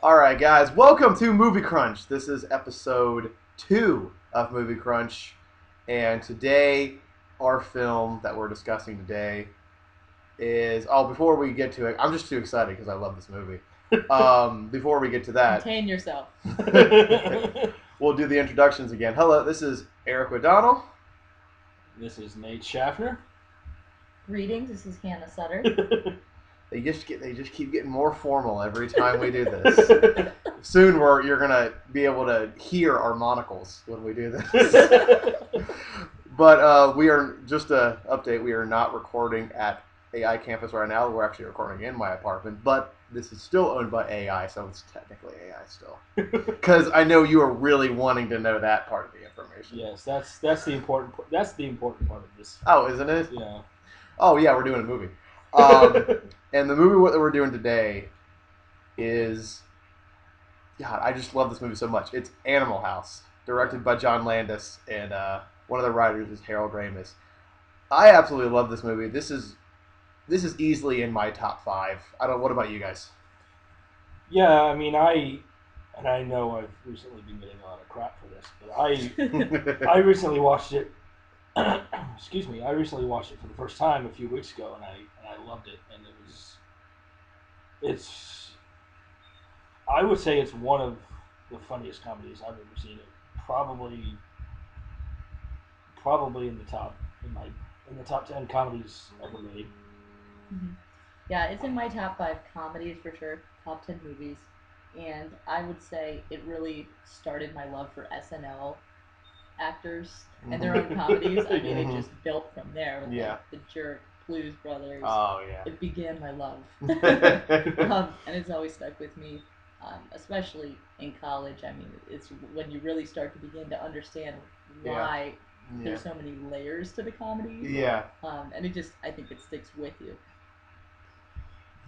All right, guys, welcome to Movie Crunch. This is episode 2 of Movie Crunch, and today, our film that we're discussing today is. Oh, before we get to it, I'm just too excited because I love this movie. Before we get to that, Contain yourself. we'll do the introductions again. Hello, this is Eric O'Donnell. This is Nate Schaffner. Greetings, this is Hannah Sutter. They just keep getting more formal every time we do this. Soon you're gonna be able to hear our monocles when we do this. But we are just a update. We are not recording at AI campus right now. We're actually recording in my apartment, but this is still owned by AI, so it's technically AI still. Because I know you are really wanting to know that part of the information. Yes, that's the important. That's the important part of this. Oh, isn't it? Yeah. Oh yeah, we're doing a movie. And the movie that we're doing today is, God, I just love this movie so much. It's Animal House, directed by John Landis, and one of the writers is Harold Ramis. I absolutely love this movie. This is easily in my top 5. What about you guys? Yeah, I mean, I know I've recently been getting a lot of crap for this, but I recently watched it. Excuse me. I recently watched it for the first time a few weeks ago, and I loved it, and it's. I would say it's one of the funniest comedies I've ever seen. It probably in the top 10 comedies ever made. Mm-hmm. Yeah, it's in my top 5 comedies for sure, top 10 movies, and I would say it really started my love for SNL actors and their own comedies. I mean, it just built from there with like, the Jerk, Blues Brothers. Oh yeah, it began my love, and it's always stuck with me. Especially in college. I mean, it's when you really start to begin to understand why there's so many layers to the comedy. Yeah. And I think it sticks with you.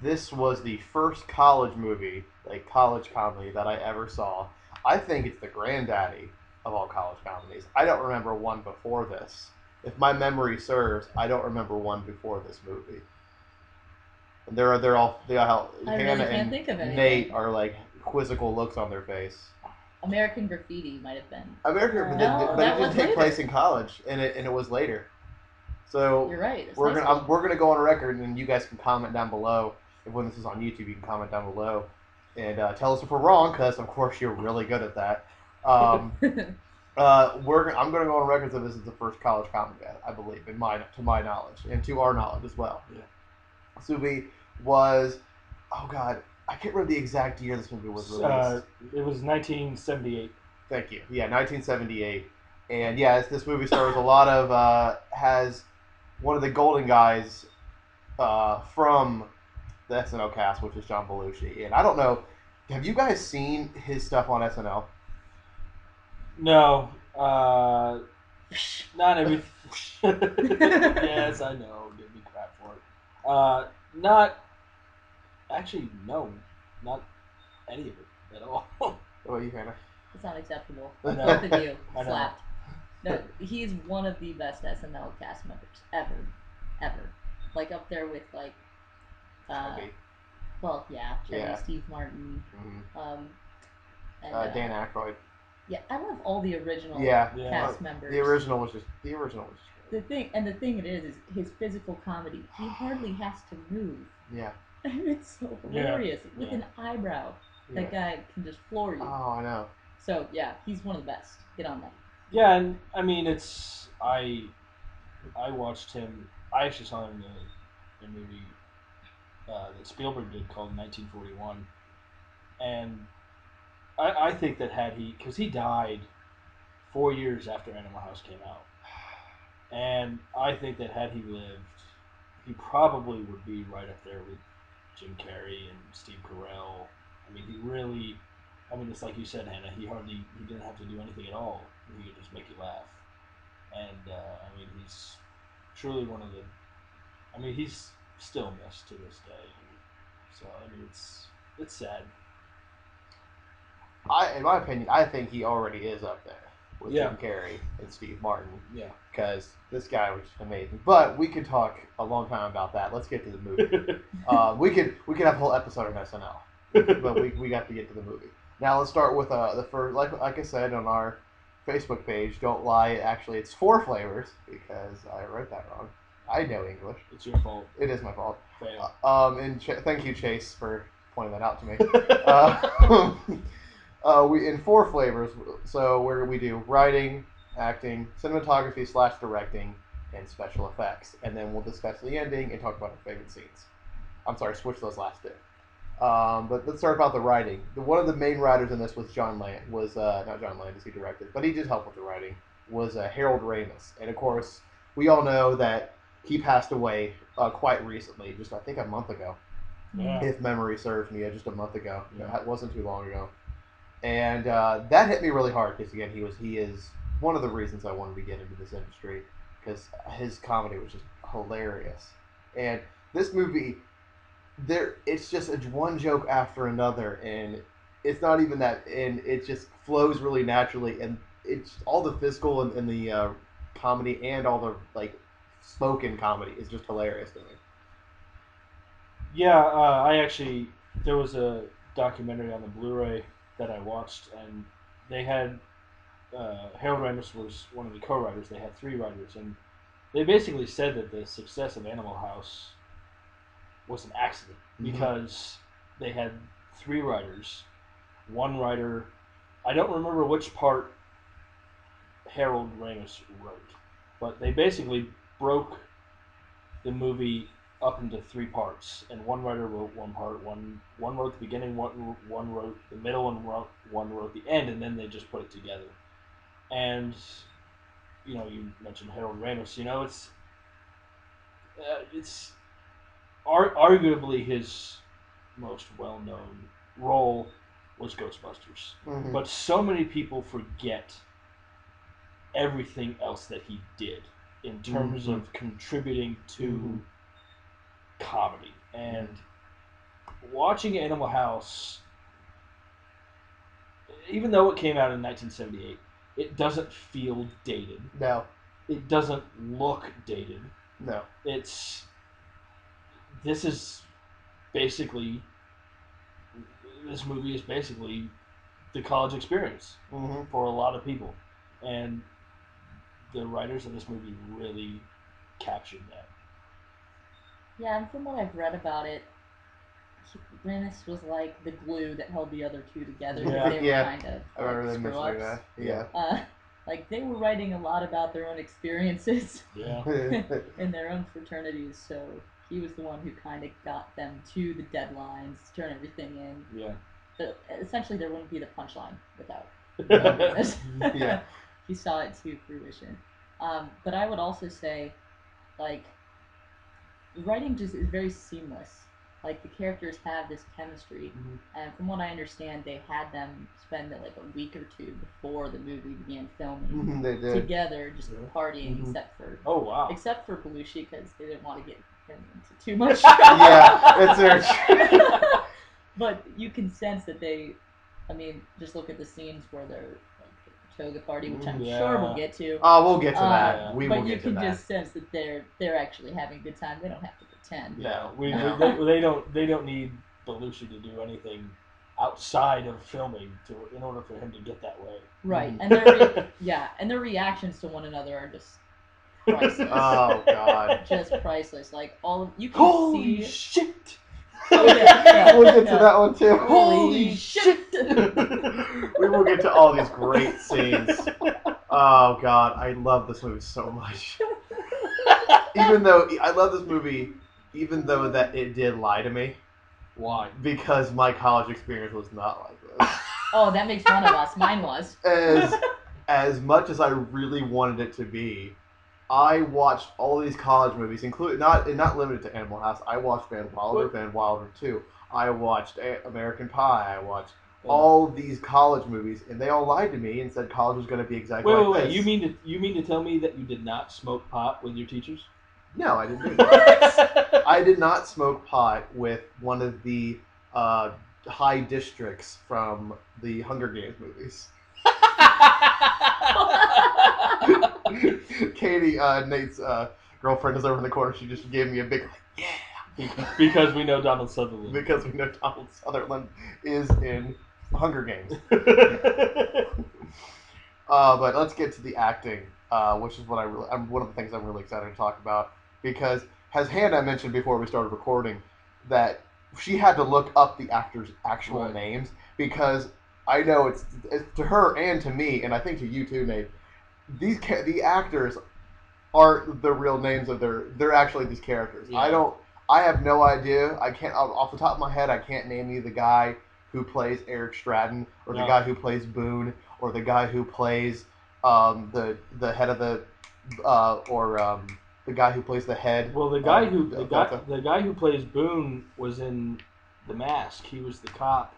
This was the first college movie, like college comedy, that I ever saw. I think it's the granddaddy of all college comedies. I don't remember one before this. If my memory serves, I don't remember one before this movie. And they're all Hannah and Nate are like quizzical looks on their face. American Graffiti might have been. But it didn't take place in college, and it was later. So you're right. We're gonna go on record, and you guys can comment down below. And when this is on YouTube, you can comment down below and tell us if we're wrong, because of course you're really good at that. I'm gonna go on record that this is the first college comedy, I believe, to my knowledge, and to our knowledge as well. Yeah. This movie was, oh God, I can't remember the exact year this movie was released. It was 1978. Thank you. Yeah, 1978. And yeah, this movie stars a lot of, has one of the golden guys from the SNL cast, which is John Belushi. And I don't know, have you guys seen his stuff on SNL? No. Not every. Yes, I know. Give me crap for it. Not actually, no, not any of it at all. What about you, Hannah? It's not acceptable. I know. Both of you I know. slapped. No, he's one of the best SNL cast members ever. Like up there with like, well, yeah, Jerry, Steve Martin, and Dan Aykroyd. Yeah, I love all the original cast members. The original was just great. The thing it is his physical comedy. He hardly has to move. Yeah. And it's so hilarious. With an eyebrow, that guy can just floor you. Oh, I know. So yeah, he's one of the best. Get on that. Yeah, and I mean I watched him. I actually saw him in a movie that Spielberg did called 1941, and I think that because he died 4 years after Animal House came out, and I think that had he lived, he probably would be right up there with Jim Carrey and Steve Carell. I mean, it's like you said, Hannah. He didn't have to do anything at all. He could just make you laugh, and I mean, he's truly one of the. I mean, he's still missed to this day. So I mean, it's sad. In my opinion, I think he already is up there with Jim Carrey and Steve Martin. Yeah. Because this guy was just amazing. But we could talk a long time about that. Let's get to the movie. We could have a whole episode on SNL. but we got to get to the movie. Now let's start with the first. Like I said on our Facebook page, don't lie. Actually, it's 4 flavors because I wrote that wrong. I know English. It's your fault. It is my fault. Fail. Thank you, Chase, for pointing that out to me. We in 4 flavors. So where we do writing, acting, cinematography / directing, and special effects, and then we'll discuss the ending and talk about our favorite scenes. I'm sorry, switch those last 2. But let's start about the writing. One of the main writers in this was not John Landis, he directed, but he did help with the writing, was Harold Ramis. And of course, we all know that he passed away quite recently, just I think a month ago. Yeah. If memory serves me, just a month ago. Yeah. It wasn't too long ago. And that hit me really hard because, again, he is one of the reasons I wanted to get into this industry, because his comedy was just hilarious. And this movie, it's just one joke after another, and it's not even that, and it just flows really naturally, and it's all the physical and the comedy and all the spoken comedy is just hilarious to me. Yeah, there was a documentary on the Blu-ray that I watched, and they had Harold Ramis was one of the co-writers. They had 3 writers, and they basically said that the success of Animal House was an accident because they had 3 writers. One writer, I don't remember which part Harold Ramis wrote, but they basically broke the movie up into 3 parts, and one writer wrote one part. One wrote the beginning, one wrote the middle, and one wrote the end, and then they just put it together. And you mentioned Harold Ramis. It's arguably his most well-known role was Ghostbusters, but so many people forget everything else that he did in terms of contributing to comedy. And watching Animal House, even though it came out in 1978, it doesn't feel dated. No. It doesn't look dated. No. This movie is basically the college experience for a lot of people. And the writers of this movie really captured that. Yeah, and from what I've read about it, Ramis was like the glue that held the other 2 together. Yeah. They were kind of I remember them mentioning screw-ups. that. Yeah. Like they were writing a lot about their own experiences Yeah. in their own fraternities, so he was the one who kind of got them to the deadlines, turn everything in. Yeah. But essentially, there wouldn't be the punchline without Yeah. Yeah. He saw it to fruition. But I would also say, like, the writing just is very seamless. Like, the characters have this chemistry, and from what I understand, they had them spend like a week or 2 before the movie began filming They did. together, just partying, except for Belushi, because they didn't want to get him into too much trouble. Yeah, it's very true. But you can sense that just look at the scenes where they're like toga party, which I'm sure we'll get to. Oh, we'll get to that. We will but you get to can that. just sense that they're actually having a good time. They don't have to pretend. Yeah, No. they don't need Belushi to do anything outside of filming in order for him to get that way. Right, and their reactions to one another are just priceless. Oh God, just priceless. Like you can Holy see. shit! Oh, yeah. We'll get to that one too. Holy shit! We will get to all these great scenes. Oh God, I love this movie so much. Even though I love this movie, even though that it did lie to me. Why? Because my college experience was not like this. Oh, that makes one of us. Mine was. As much as I really wanted it to be, I watched all these college movies, including not limited to Animal House. I watched Van Wilder 2. I watched American Pie. I watched all these college movies, and they all lied to me and said college was going to be exactly like this. Wait! You mean to tell me that you did not smoke pot with your teachers? No, I didn't do that. I did not smoke pot with one of the high districts from the Hunger Games movies. Katie, Nate's girlfriend, is over in the corner. She just gave me a big, yeah. Because we know Donald Sutherland. Because we know Donald Sutherland is in Hunger Games. But let's get to the acting, which is what one of the things I'm really excited to talk about, because as Hannah mentioned before we started recording, that she had to look up the actors' actual names, because I know it's to her and to me, and I think to you too, Nate. The actors aren't the real names of they're actually these characters. Yeah. I have no idea. I can't off the top of my head. I can't name you the guy who plays Eric Stratton, or the guy who plays Boone, or the guy who plays the head of the the guy who plays the head. Well, the guy who plays Boone was in The Mask. He was the cop.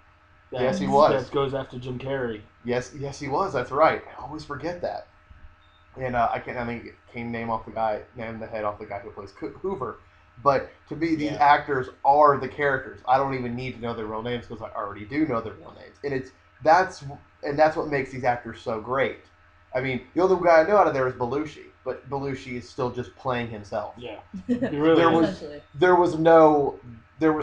Yes, he was. That goes after Jim Carrey. Yes, he was. That's right. I always forget that. And I can't name the head off the guy who plays Hoover. But to me, these actors are the characters. I don't even need to know their real names because I already do know their real names. And that's what makes these actors so great. I mean, the only guy I know out of there is Belushi, but Belushi is still just playing himself. Yeah, really there was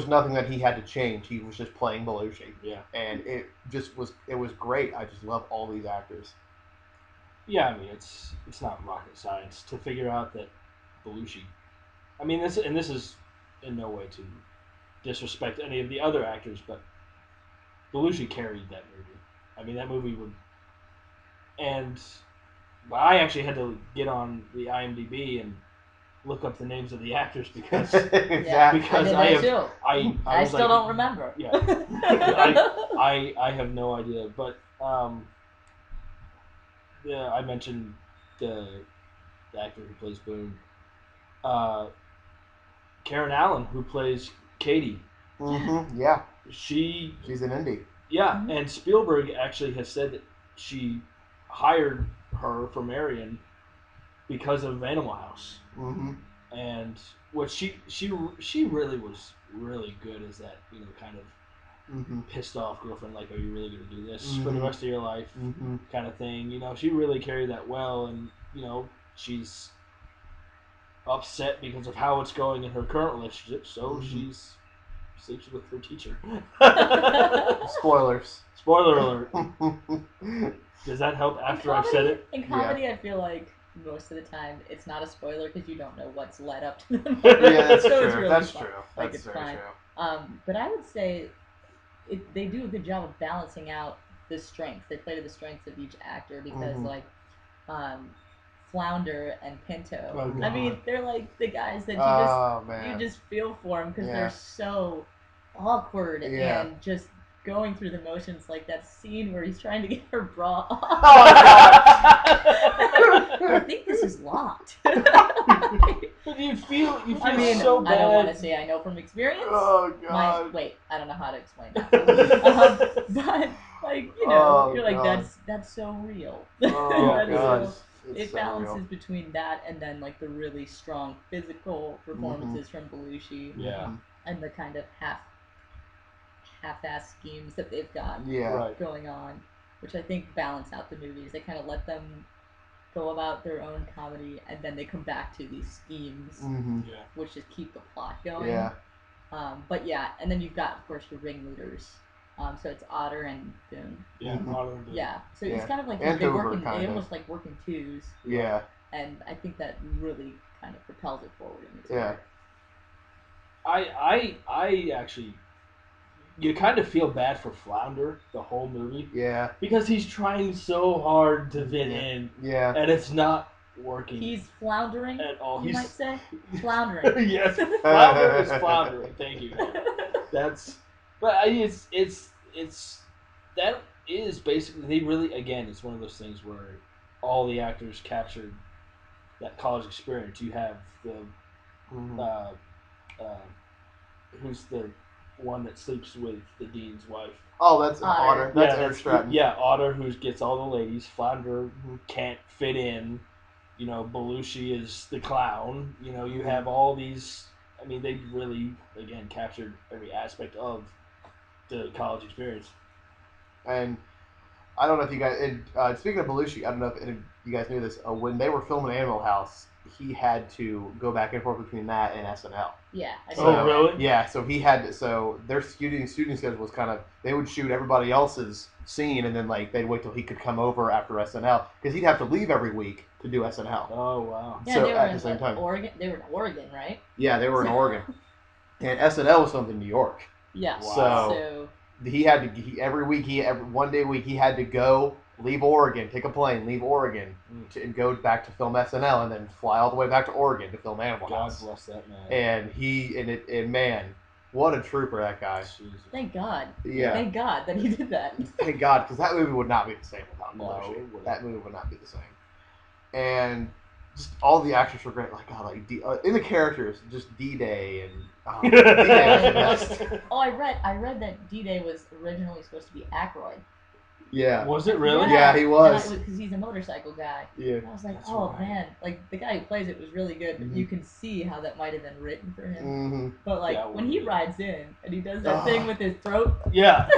nothing that he had to change. He was just playing Belushi. Yeah, and it was great. I just love all these actors. Yeah, I mean it's not rocket science to figure out that Belushi. I mean this is in no way to disrespect any of the other actors, but Belushi carried that movie. I mean that movie would, and I actually had to get on the IMDb and look up the names of the actors because because I still don't remember. Yeah, I have no idea, but I mentioned the actor who plays Boone, Karen Allen, who plays Katie. Mm-hmm. Yeah, she's an indie. Yeah, mm-hmm. And Spielberg actually has said that she hired her for Marion because of Animal House. Mm-hmm. And what she really was really good as that, kind of pissed off girlfriend, like, are you really going to do this for the rest of your life, kind of thing. She really carried that well, and she's upset because of how it's going in her current relationship, so she's sleeps with her teacher. Spoilers. Spoiler alert. Does that help after I've said it? In comedy, I feel like most of the time it's not a spoiler because you don't know what's led up to the movie. Yeah, that's so true. It's really that's fun. true. Like, that's it's very fine. true. But I would say they do a good job of balancing out the strengths. They play to the strengths of each actor because, like, Flounder and Pinto. Oh, I mean, they're like the guys that you just feel for them because they're so awkward and just going through the motions, like that scene where he's trying to get her bra off. I think this is locked. You feel so bad. I don't want to say I know from experience. Oh God! Wait, I don't know how to explain that. But like you're like that's so real. Oh God! It balances between that and then like the really strong physical performances from Belushi. Yeah. And the kind of half-ass schemes that they've got going on, which I think balance out the movies. They kind of let them go about their own comedy, and then they come back to these schemes, which just keep the plot going. Yeah. But yeah, and then you've got, of course, the ringleaders. So it's Otter and Boone. Yeah, Otter and Boone. Yeah. So it's kind of like they almost like work in twos. Yeah. And I think that really kind of propels it forward in its work. I actually, you kind of feel bad for Flounder the whole movie. Yeah. Because he's trying so hard to fit in. Yeah. And it's not working. He's floundering at all. You might say floundering. Yes, Flounder is floundering. Thank you. But it's that is basically, they really, again, it's one of those things where all the actors captured that college experience. You have the who's the one that sleeps with the dean's wife? Oh, that's Otter. That's Eric Stratton. Yeah, Otter, who gets all the ladies. Flounder can't fit in. Belushi is the clown. You have all these. I mean, they really, again, captured every aspect of the college experience. And I don't know if you guys. Speaking of Belushi, I don't know if you guys knew this. When they were filming Animal House, he had to go back and forth between that and SNL. Yeah. I So, Oh, really? Yeah, so he had to, so their shooting schedule was kind of, they would shoot everybody else's scene and then like they'd wait till he could come over after SNL because he'd have to leave every week to do SNL. Oh, wow. Yeah, So they were at in the same time. Oregon. They were in Oregon, right? Yeah, they were in Oregon. And SNL was filmed in New York. Yeah. Wow. So he had to, every week, one day a week, he had to go, leave Oregon, take a plane, leave Oregon, and go back to film SNL, and then fly all the way back to Oregon to film Animal House. God bless that man. And man, what a trooper that guy. Jesus. Thank God. Yeah. Thank God that he did that. Thank God, because that movie would not be the same without No, Belushi. it wouldn't. That movie would not be the same. And just all the actors were great. Like God, like in the characters, just D-Day and D-Day was the best. Oh, I read that D-Day was originally supposed to be Aykroyd. Yeah. Was it really? Yeah, he was. Because he's a motorcycle guy. Yeah. And I was like, That's oh right. man, like the guy who plays it was really good, but Mhm. you can see how that might have been written for him. Mm-hmm. But like Yeah, when he rides in and he does that thing with his throat, Yeah.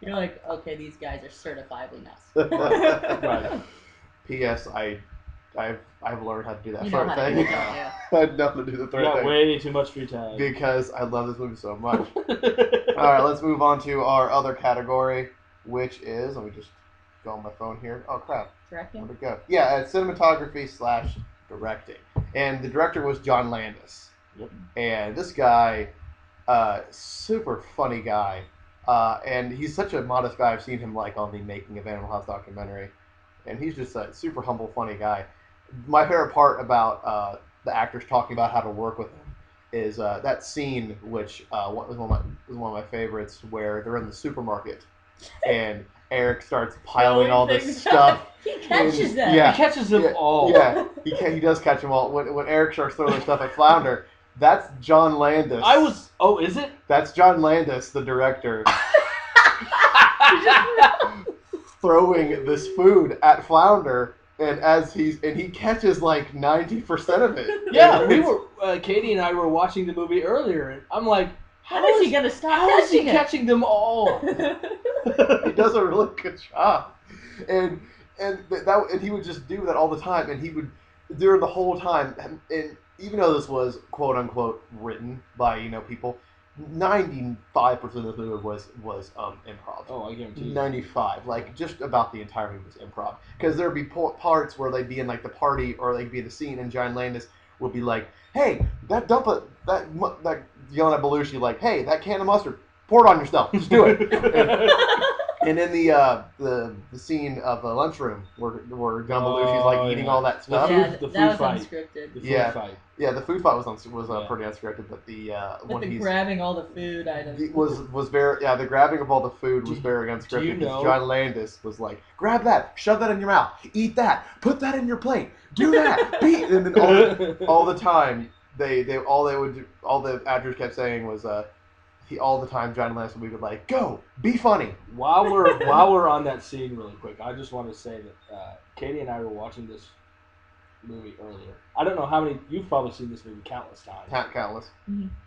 you're like, okay, these guys are certifiably nuts. Right. P.S. I've learned how to do that You know sort how of to thing. do it, I know how to do the You third got thing way too much free time. because I love this movie so much. All right, let's move on to our other category, which is, let me just go on my phone here. Oh crap, Directing? where'd it go? Yeah, it's cinematography / directing, and the director was John Landis. Yep. And this guy, super funny guy, and he's such a modest guy. I've seen him like on the Making of Animal House documentary, and he's just a super humble, funny guy. My favorite part about the actors talking about how to work with him is that scene, which was one of my favorites, where they're in the supermarket and Eric starts piling all this stuff. He catches them. Yeah. He catches them all. Yeah, he does catch them all. When Eric starts throwing stuff at Flounder, that's John Landis. Oh, is it? That's John Landis, the director, throwing this food at Flounder, and he catches like 90% of it. Yeah, And we it's- were. Katie and I were watching the movie earlier, and I'm like, How is he gonna stop How is he catching it? catching them all? He does a really good job, and he would just do that all the time, and he would during the whole time, and even though this was quote unquote written by people, 95% of the movie was improv. Oh, I guarantee you. 95, like just about the entire movie was improv, because there'd be parts where they'd be in like the party or they'd be in the scene, and John Landis would be like, "Hey, that yelling at Belushi like, hey, that can of mustard, pour it on yourself, just do it." And in the scene of the lunchroom where John Belushi's like eating all that stuff. Yeah, The food that was fight. unscripted. The food Yeah. fight. Yeah, the food fight was Yeah. pretty unscripted, but But when the he's grabbing all the food items. was very the grabbing of all the food was very unscripted. you know- John Landis was like, grab that, shove that in your mouth, eat that, put that in your plate, do that, beat, and then all the time all the actors kept saying was all the time John Landis would be like, go, be funny. While we're on that scene really quick, I just want to say that Katie and I were watching this movie earlier. I don't know how many, you've probably seen this movie countless times. Countless.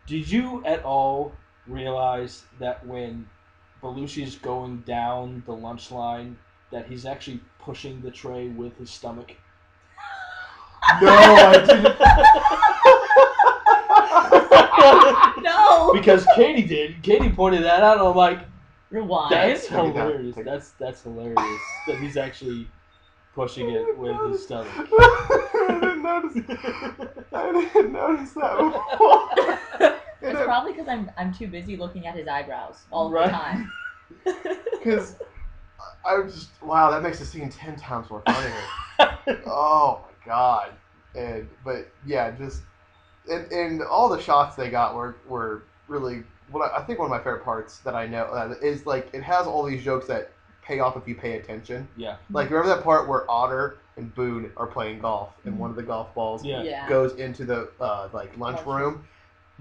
Did you at all realize that when Belushi's going down the lunch line, that he's actually pushing the tray with his stomach? No, I didn't. No. Because Katie did. Katie pointed that out, and I'm like, Rewind. that's Take it down. hilarious. That's hilarious that he's actually pushing it with his stomach. I didn't notice that before. It's probably because I'm too busy looking at his eyebrows all Right. the time. Because I'm just, wow, that makes the scene 10 times more funnier. Oh my god. But yeah, just and all the shots they got were really I think one of my favorite parts that I know is like it has all these jokes that pay off if you pay attention. Yeah. Like remember that part where Otter and Boone are playing golf and one of the golf balls Yeah. goes into the like lunchroom.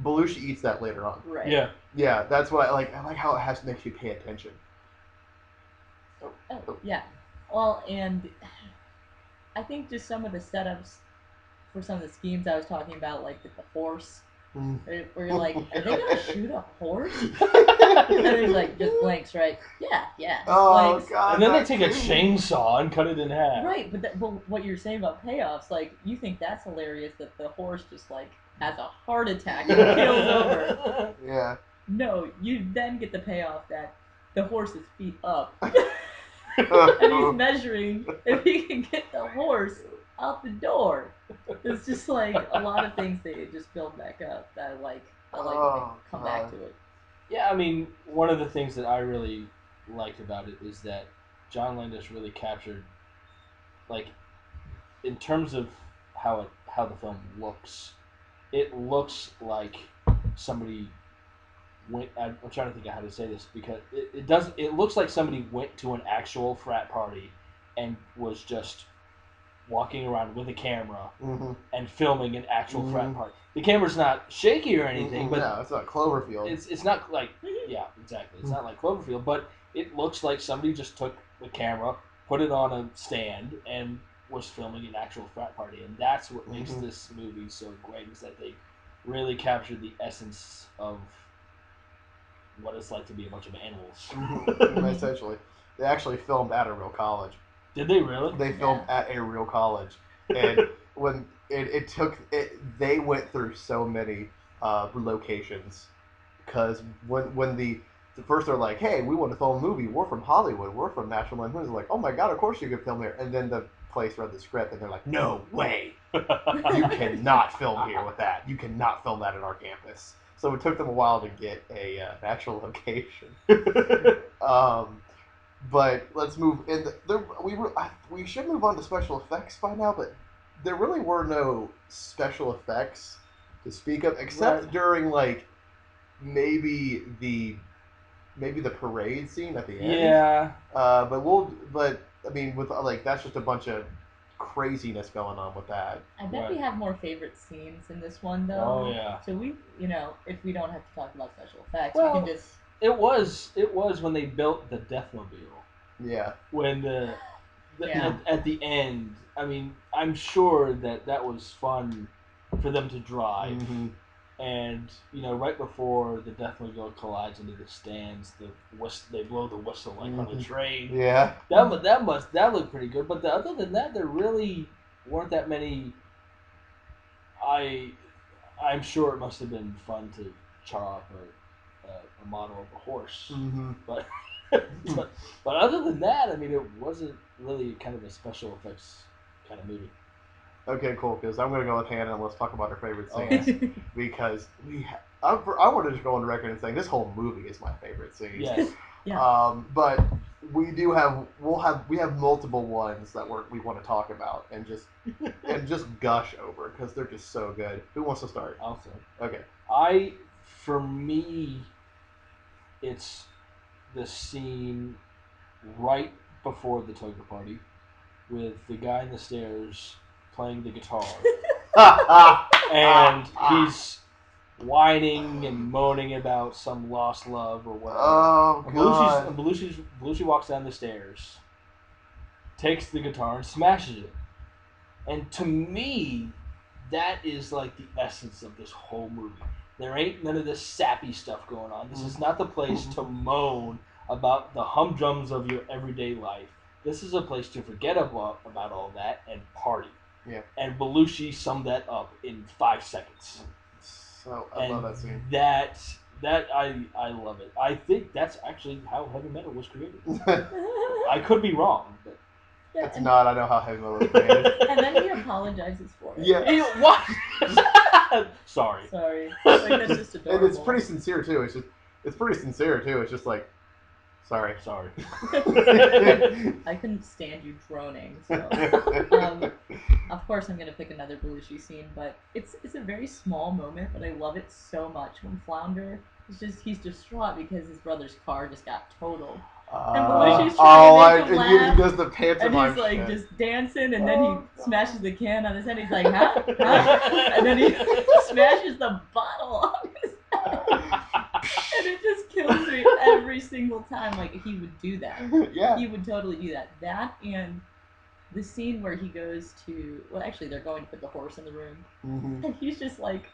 Belushi eats that later on. Right. Yeah. Yeah, that's what I like. I like how it makes you pay attention. Oh, yeah. Well, and I think just some of the setups for some of the schemes I was talking about, like with the horse Where you're like, are they gonna shoot a horse? And then he's like, just blanks, right? Yeah, just blanks. God! And then they take a chainsaw and cut it in half. Right, but what you're saying about payoffs, like, you think that's hilarious that the horse just, like, has a heart attack and kills over. Yeah. No, you then get the payoff that the horse is feet up. And he's measuring if he can get the horse out the door. It's just like a lot of things they just build back up that I like when they come back to it. Yeah, I mean, one of the things that I really liked about it is that John Landis really captured, like, in terms of how the film looks, it looks like somebody went. I'm trying to think of how to say this because it looks like somebody went to an actual frat party and was just walking around with a camera and filming an actual frat party. The camera's not shaky or anything, but no, it's not Cloverfield. It's not like exactly. It's not like Cloverfield, but it looks like somebody just took the camera, put it on a stand, and was filming an actual frat party, and that's what makes this movie so great. Is that they really captured the essence of what it's like to be a bunch of animals. Essentially, they actually filmed at a real college. Did they really? They filmed at a real college, and when they went through so many locations because when the first they're like, hey, we want to film a movie. We're from Hollywood. We're from National Lampoon's. Like, oh my god, of course you can film here. And then the place read the script, and they're like, no way, you cannot film here with that. You cannot film that at our campus. So it took them a while to get an actual location. But let's move in. We should move on to special effects by now, but there really were no special effects to speak of, except during like maybe the parade scene at the end. Yeah. But I mean, with like that's just a bunch of craziness going on with that. I bet we have more favorite scenes in this one, though. Oh yeah. So we, if we don't have to talk about special effects, well, we can just. It was when they built the Deathmobile. Yeah. When at the end, I mean, I'm sure that was fun for them to drive. Mm-hmm. And right before the Deathmobile collides into the stands, they blow the whistle like on a train. Yeah. That looked pretty good. But other than that, there really weren't that many. I'm sure it must have been fun to char up a model of a horse. Mm-hmm. But other than that, I mean, it wasn't really kind of a special effects kind of movie. Okay, cool. Because I'm gonna go with Hannah and let's talk about her favorite scenes. Because I want to just go on the record and saying this whole movie is my favorite scene. Yes. Yeah. But we have multiple ones that we want to talk about and just gush over because they're just so good. Who wants to start? I'll say. Okay. For me, it's the scene right before the toga party with the guy in the stairs playing the guitar. And he's whining and moaning about some lost love or whatever. Oh, God. And Belushi walks down the stairs, takes the guitar and smashes it. And to me, that is like the essence of this whole movie. There ain't none of this sappy stuff going on. This is not the place to moan about the humdrums of your everyday life. This is a place to forget about all that and party. Yeah. And Belushi summed that up in 5 seconds. So I love that scene. I love it. I think that's actually how heavy metal was created. I could be wrong, but it's not. I know how heavy metal was created. And then he apologizes for it. Yeah. What? Sorry. Like, that's just adorable. And it's pretty sincere too. It's just like, sorry. I couldn't stand you droning. So, of course, I'm gonna pick another Belushi scene, but it's a very small moment, but I love it so much when Flounder he's distraught because his brother's car just got totaled. And Belushi's trying to make him laugh, he does the pantomime and he's like shit. just dancing, and then he smashes the can on his head. He's like, huh? And then he smashes the bottle on his head. And it just kills me every single time. Like, he would do that. Yeah. He would totally do that. That and the scene where he goes to... Well, actually, they're going to put the horse in the room. Mm-hmm. And he's just like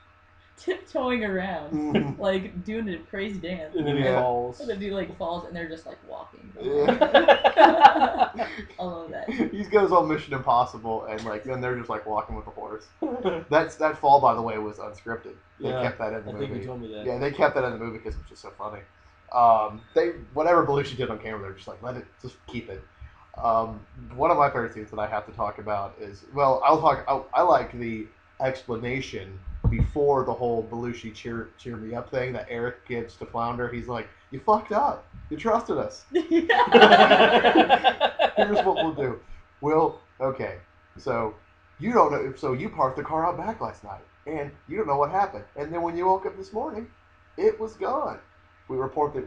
tiptoeing around, like doing a crazy dance. And then he falls. And then he like falls, and they're just like walking. Yeah. I love that. He goes on Mission Impossible, and like then they're just like walking with a horse. That fall, by the way, was unscripted. They kept that in the movie. I think you told me that. Yeah, they kept that in the movie because it was just so funny. They whatever Belushi did on camera, they're just like just keep it. One of my favorite scenes that I have to talk about is I like the explanation before the whole Belushi cheer me up thing that Eric gives to Flounder. He's like, "You fucked up. You trusted us. Here's what we'll do. Okay. So you don't know. So you parked the car out back last night, and you don't know what happened. And then when you woke up this morning, it was gone. We reported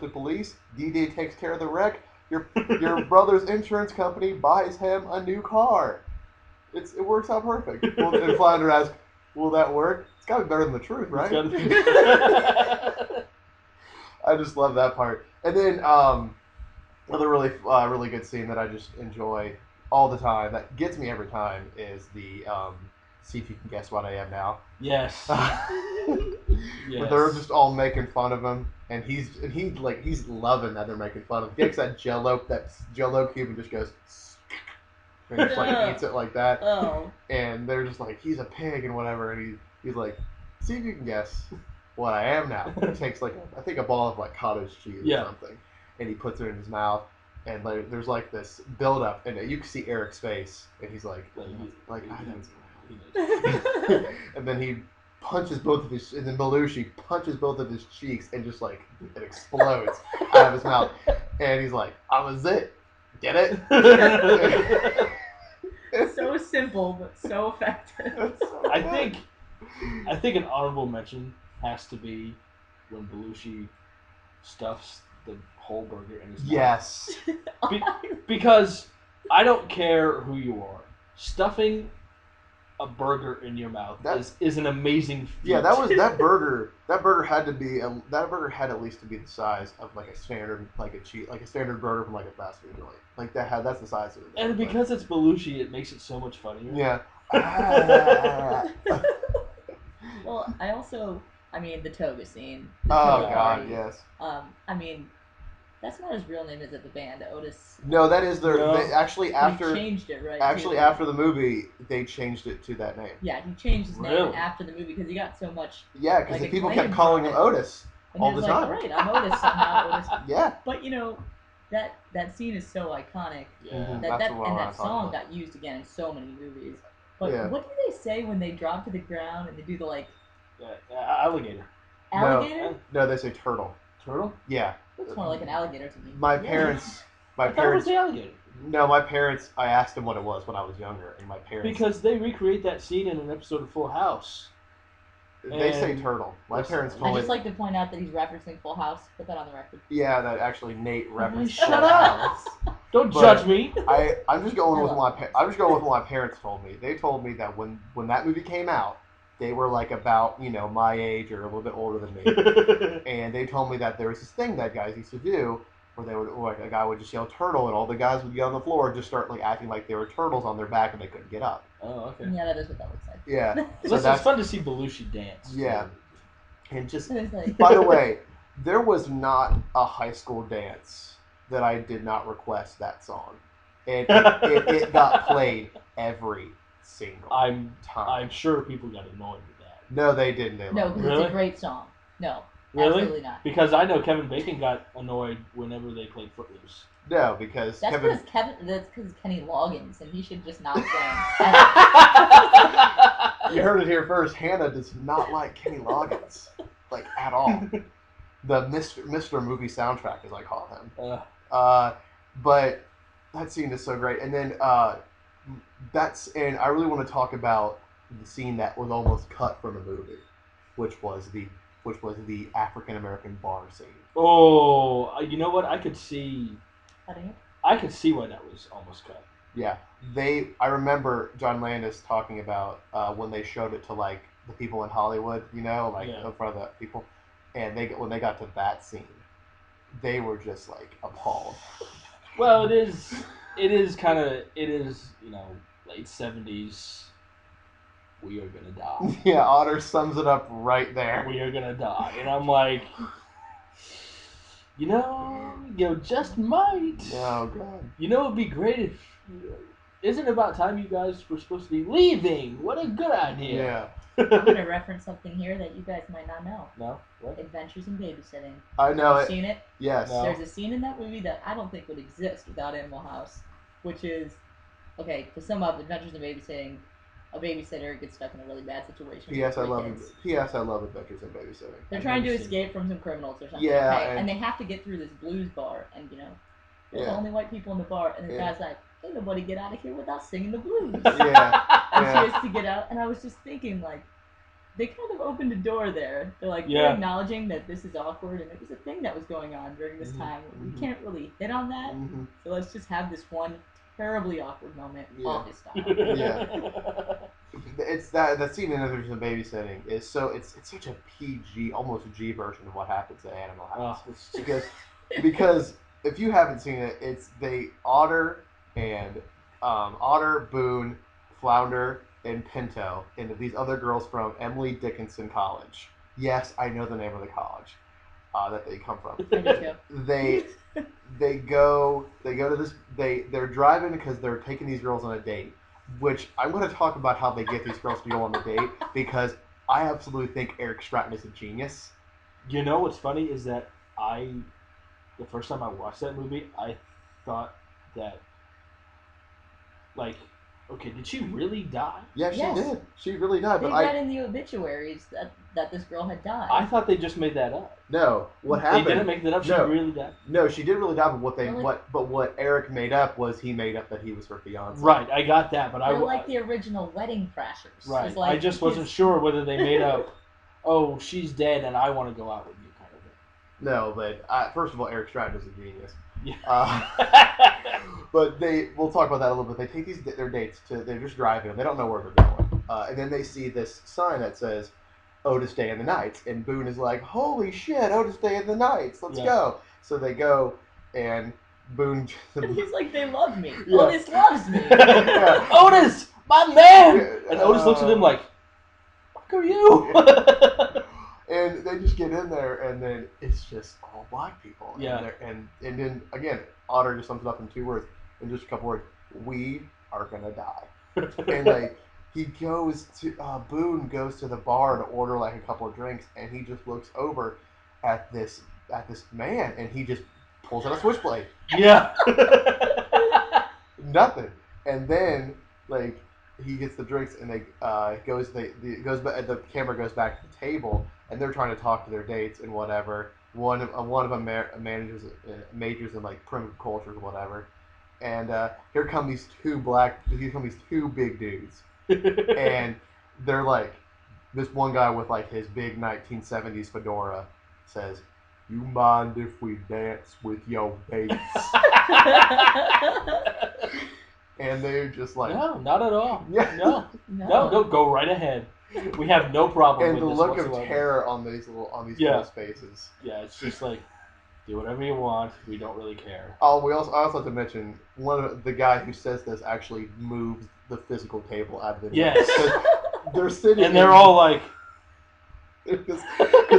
to police. D-Day takes care of the wreck. Your brother's insurance company buys him a new car. It works out perfect." And Flounder asks, "Will that work?" It's got to be better than the truth, right? I just love that part. And then another really good scene that I just enjoy all the time, that gets me every time, is the see if you can guess what I am now. Yes. But they're just all making fun of him, and he's loving that they're making fun of him. He takes that Jello cube and just goes, and just like eats it like that. Oh. And they're just like, he's a pig and whatever, and he's like, see if you can guess what I am now. He takes like I think a ball of like cottage cheese or something, and he puts it in his mouth, and there's like this build up, and you can see Eric's face, and he's like I don't. And then he punches both of his, and then Belushi punches both of his cheeks, and just like it explodes out of his mouth, and he's like, "I was it, get it." So simple but so effective. I think an honorable mention has to be when Belushi stuffs the whole burger in his mouth. Yes. Because I don't care who you are, stuffing a burger in your mouth is an amazing feat. Yeah, that burger had at least to be the size of like a standard standard burger from like a fast food joint. Like that's the size of it. And because it's Belushi, it makes it so much funnier. Yeah. Well, the toga scene. God, yes. That's not his real name, is it? The band, Otis. No, that is their. No. They changed it, right? Actually, after the movie, they changed it to that name. Yeah, he changed his name Really? after the movie because he got so much. Yeah, because the people kept acclaim calling from him it. Otis And all he was the time. All right, I'm Otis somehow. Otis. Yeah. But that scene is so iconic. Yeah. That song got used again in so many movies. But what do they say when they drop to the ground and they do the Alligator. alligator? No, they say turtle. Turtle? Yeah. Looks more like an alligator to me. My Yeah. parents. I thought it was the alligator. No, my parents. I asked them what it was when I was younger, and my parents. Because they recreate that scene in an episode of Full House. They say turtle. My parents told I me. just like to point out that he's referencing Full House. Put that on the record. Yeah, that actually Nate referenced. Shut Full up! House. Don't But judge me. I'm just going with what my parents told me. They told me that when that movie came out, they were like about my age or a little bit older than me, and they told me that there was this thing that guys used to do where they would a guy would just yell turtle, and all the guys would get on the floor and just start like acting like they were turtles on their back and they couldn't get up. Oh, okay. Yeah, that is what that looks like. Yeah, so It's fun to see Belushi dance. Yeah, and just It's like, by the way, there was not a high school dance that I did not request that song, and it got played every single time. I'm sure people got annoyed with that. No, they didn't. They no, loved because it. it's a great song. No, Really? absolutely not. Because I know Kevin Bacon got annoyed whenever they played Footloose. No, because That's Kevin. That's because Kenny Loggins, and he should just not sing. You heard it here first. Hannah does not like Kenny Loggins, like at all. The Mr. Movie soundtrack, as I call him. But that scene is so great, and then and I really want to talk about the scene that was almost cut from the movie, which was the African American bar scene. Oh, you know what? I could see Cutting it? why that was almost cut. Yeah, I remember John Landis talking about when they showed it to like the people in Hollywood, in front of the people, and when they got to that scene, they were just like appalled. Well, it is late 70s. we are gonna die. Yeah, Otter sums it up right there. We are gonna die. And I'm like, you just might. Oh, God. It'd be great if. Isn't it about time you guys were supposed to be leaving? What a good idea. Yeah. I'm going to reference something here that you guys might not know. No? What? Adventures in Babysitting. I know You've it. seen it? Yes. No. There's a scene in that movie that I don't think would exist without Animal House, which is, okay, to sum up, Adventures in Babysitting, a babysitter gets stuck in a really bad situation. P.S. I with love kids. P.S. I love Adventures in Babysitting. They're trying to escape from some criminals or something. Yeah, okay? And they have to get through this blues bar, and they're the only white people in the bar, and the guy's like, "Ain't nobody get out of here without singing the blues." Yeah. And she has to get out, and I was just thinking, like, they kind of opened a door there. They're like, they're acknowledging that this is awkward, and it was a thing that was going on during this time. We can't really hit on that, so let's just have this one terribly awkward moment, office style. Yeah. It's that scene in Adventures in Babysitting is so it's such a PG, almost G version of what happens at Animal House. Because if you haven't seen it, it's Otter and Otter, Boone, Flounder, and Pinto, and these other girls from Emily Dickinson College. Yes, I know the name of the college that they come from. They go to this. They're driving because they're taking these girls on a date. Which I'm going to talk about how they get these girls to go on the date because I absolutely think Eric Stratton is a genius. You know what's funny is that the first time I watched that movie, I thought that, like, okay, did she really die? Yeah, she did. She really died. They read in the obituaries that this girl had died. I thought they just made that up. No, what happened? They didn't make that up. She really died. No, she did really die. But what Eric made up was he made up that he was her fiance. Right, I got that, but They're like the original Wedding Crashers. Right, like I just wasn't sure whether they made up, oh, she's dead and I want to go out with you kind of thing. No, but first of all, Eric Stratton is a genius. Yeah. But we'll talk about that a little bit. They take their dates they're just driving them. They don't know where they're going. And then they see this sign that says, Otis Day and the Nights. And Boone is like, holy shit, Otis Day and the Nights. Let's go. So they go, and Boone... And he's like, they love me. Yeah. Otis loves me. Yeah. Otis, my man! Yeah. And Otis looks at him like, fuck are you? And they just get in there, and then it's just all black people. Yeah. And then, again, Otter just sums it up in 2 words, in just a couple words. We are going to die. And, Boone goes to the bar to order, a couple of drinks, and he just looks over at this man, and he just pulls out a switchblade. Yeah. Nothing. And then, he gets the drinks, and the camera goes back to the table, and they're trying to talk to their dates and whatever. One of them majors in primitive cultures or whatever, and here come these two big dudes, and they're like, this one guy with his big 1970s fedora says, "You mind if we dance with your dates?" And they're just like, no, not at all. Yeah. No, go right ahead. We have no problem and with the this look whatsoever. of terror on these people's faces. Yeah, it's just like, do whatever you want. We don't really care. Oh, I also have to mention the guy who says this actually moves the physical table out of the Yes. They're sitting, and they're all like, because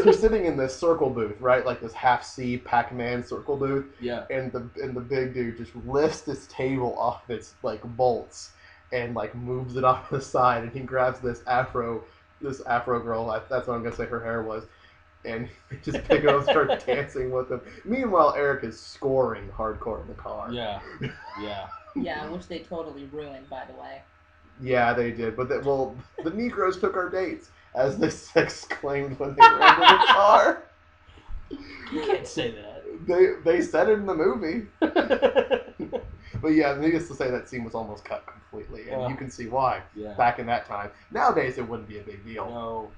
they're sitting in this circle booth, right? Like this half C Pac-Man circle booth. yeah. And the big dude just lifts this table off its bolts and moves it off the side, and he grabs this afro girl. That's what I'm gonna say her hair was, and they just pick it up and start dancing with them. Meanwhile, Eric is scoring hardcore in the car. Yeah. Yeah, which they totally ruined, by the way. Yeah, they did. But the Negroes took our dates, as they exclaimed when they were in the car. You can't say that. They said it in the movie. But yeah, needless to say, that scene was almost cut completely, and you can see why. Yeah. Back in that time, nowadays it wouldn't be a big deal. No.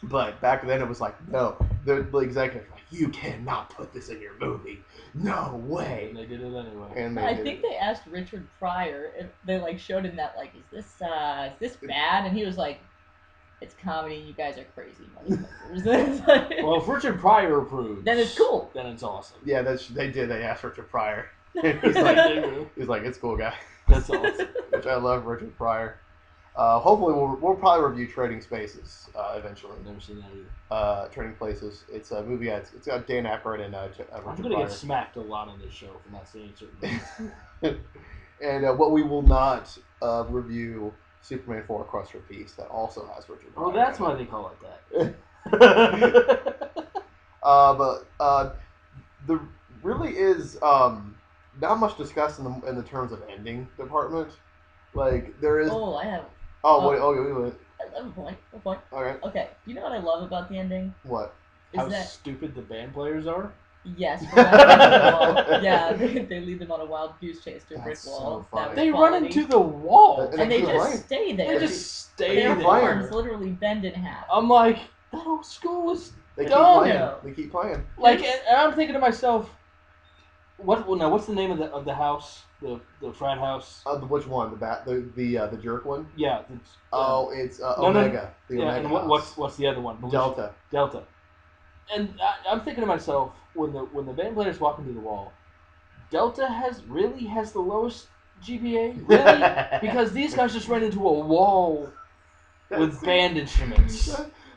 But back then it was like, no, the executive was like, you cannot put this in your movie. No way. And they did it anyway. And I think they asked Richard Pryor if they showed him that is this bad? And he was like, it's comedy. You guys are crazy motherfuckers. Well, if Richard Pryor approves, then it's cool. Then it's awesome. Yeah, they did. They asked Richard Pryor. And he's like, it's cool, guy. That's awesome. Which I love Richard Pryor. Hopefully, we'll probably review Trading Spaces eventually. Never seen that either. Trading Places. It's a movie. It's got Dan Aykroyd and I'm Richard gonna Pryor. get smacked a lot on this show for not seeing certain things. And what we will not review Superman 4: Quest for Peace. That also has Richard Pryor. Well, that's why they call it that. But there really is not much discussed in the terms of ending department. Like there is. Oh, I have. Wait. I have a point. A point. Okay. Okay. You know what I love about the ending? What? Is How that stupid the band players are? yes, for that yeah, they lead them on a wild goose chase to a brick That's so wall. funny. That was They run quality. into the wall. and they keep just playing. stay there. They just stay Their there. arms literally bend in half. I'm like, that whole school is They keep dumb. playing. Yeah. They keep playing. Like, and I'm thinking to myself, what's the name of the house, the frat house? Which one? The jerk one? Yeah. It's no. Omega. The Yeah. Omega. And house. what's the other one? Delta? Delta. And I'm thinking to myself, when the band players walk into the wall, Delta has the lowest GPA, really, because these guys just ran into a wall with band instruments.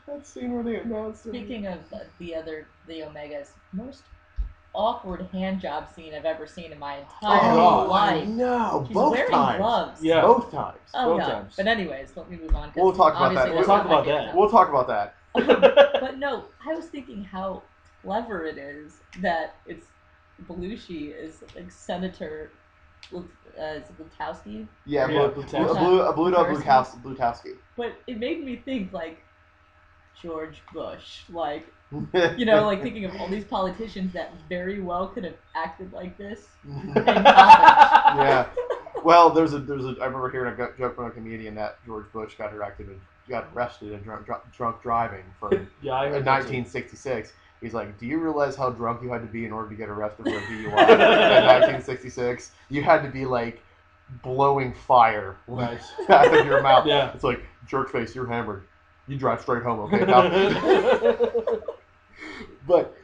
That scene where they announced it. Speaking of the Omega's most awkward hand job scene I've ever seen in my entire God. life. No, She's both wearing times. gloves. Yeah. Both times. Oh Both no. times. But anyways, let me move on. 'cause We'll talk about obviously that. that's We'll not talk my about favorite that. time. We'll talk about that. But no, I was thinking how clever it is that it's Belushi is like Senator Lutowski, Yeah, Yeah, Blutowski. but it made me think like George Bush, like like thinking of all these politicians that very well could have acted like this. Yeah. Well, there's a. I remember hearing a joke from a comedian that George Bush got arrested in drunk driving for Yeah, I heard in that too. 1966. He's like, do you realize how drunk you had to be in order to get arrested for a DUI in 1966? You had to be like blowing fire Nice. out of your mouth. Yeah. It's like, jerk face, you're hammered. You drive straight home, okay, pal? But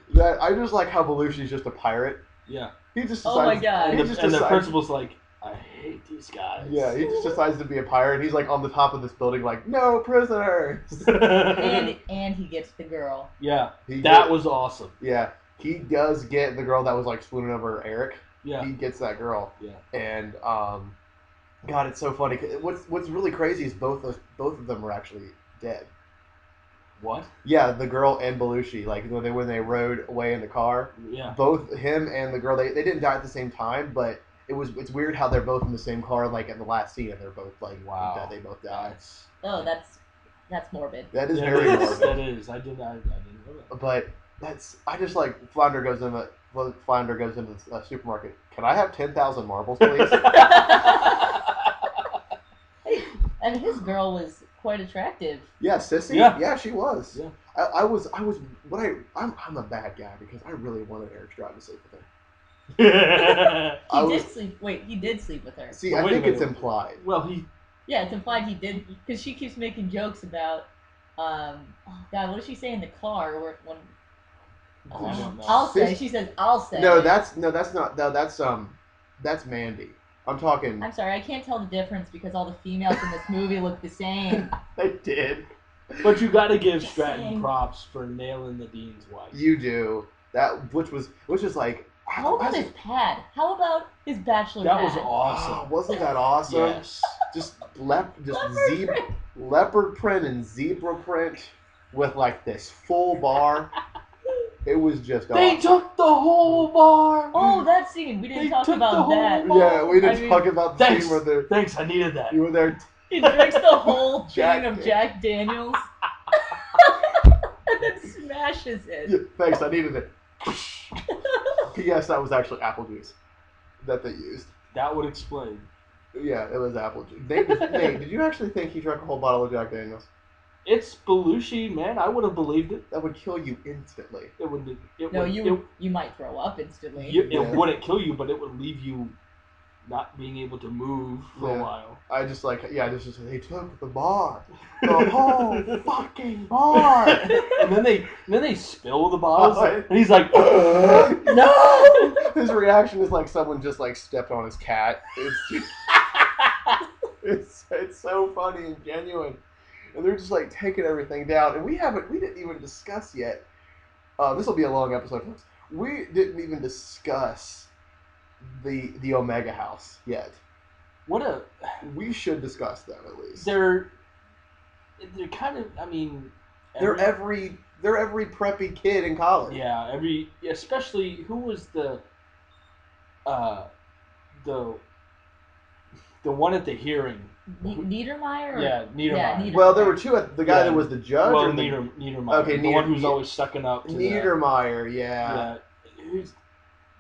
I just like how Belushi's just a pirate. Yeah. He just decides, Oh my God. he And just the decides- principal's like, I hate these guys. Yeah, he just decides to be a pirate. He's like on the top of this building, like, no prisoners. and he gets the girl. Yeah. He That gets- was awesome. Yeah, he does get the girl that was like swooning over Eric. Yeah. He gets that girl. Yeah. And God, it's so funny. What's really crazy is both of them were actually dead. What? Yeah, the girl and Belushi, like when they rode away in the car, Yeah. both him and the girl, they didn't die at the same time, but it's weird how they're both in the same car, like in the last scene, and they're both like, Wow. they both died. Oh, that's morbid. That is Yeah, very that is- morbid. That is. I didn't know that. But I just like Flounder goes into the supermarket. Can I have 10,000 marbles, please? And his girl was quite attractive. Yeah, Sissy. Yeah. Yeah, she was. Yeah. I'm a bad guy because I really wanted Eric Stroud to sleep with her. He did sleep with her. See, Well, I wait a think it's minute. implied. Well, Yeah, it's implied he did because she keeps making jokes about. Oh God, what does she say in the car? When I don't know. I'll say. She says, "I'll say." No, that's Mandy. I'm talking. I'm sorry, I can't tell the difference because all the females in this movie look the same. I did. But you got to give Just Stratton saying. props for nailing the dean's wife. You do that, which is like. How about his pad? How about his bachelor That pad? was awesome. Oh, wasn't that awesome? Yes. Just Leopard print. leopard print and zebra print with like this full bar. It was just They awesome. took the whole bar. Oh, that scene. We didn't They talk took the about whole that. bar. Yeah, we didn't I mean, talk about the Thanks. scene where they're, Thanks, I needed that. you were there. He drinks the whole Jack thing of Jack Daniels and then smashes it. Yeah, thanks, I needed it. P.S. That was actually apple juice that they used. That would explain. Yeah, it was apple juice. Nate, did you actually think he drank a whole bottle of Jack Daniels? It's Belushi, man. I would have believed it. That would kill you instantly. It would. It No, would, you might throw up instantly. It Yeah. wouldn't kill you, but it would leave you not being able to move for Yeah. a while. I just they took the bar. The whole fucking bar. And then they spill the bottles, Oh, and he's like, No! His reaction is like someone just like stepped on his cat. It's so funny and genuine, and they're just like taking everything down. And we didn't even discuss yet. This will be a long episode, folks. We didn't even discuss the Omega House yet. We should discuss them at least. They're kind of. I mean, they're every preppy kid in college. Yeah, especially who was the one at the hearing. Niedermeyer? Yeah, Niedermeyer. Yeah, Niedermeyer. Well, there were two. The guy that was the judge. Well, or Niedermeyer. Okay, the one who's always sucking up to Niedermeyer. Yeah.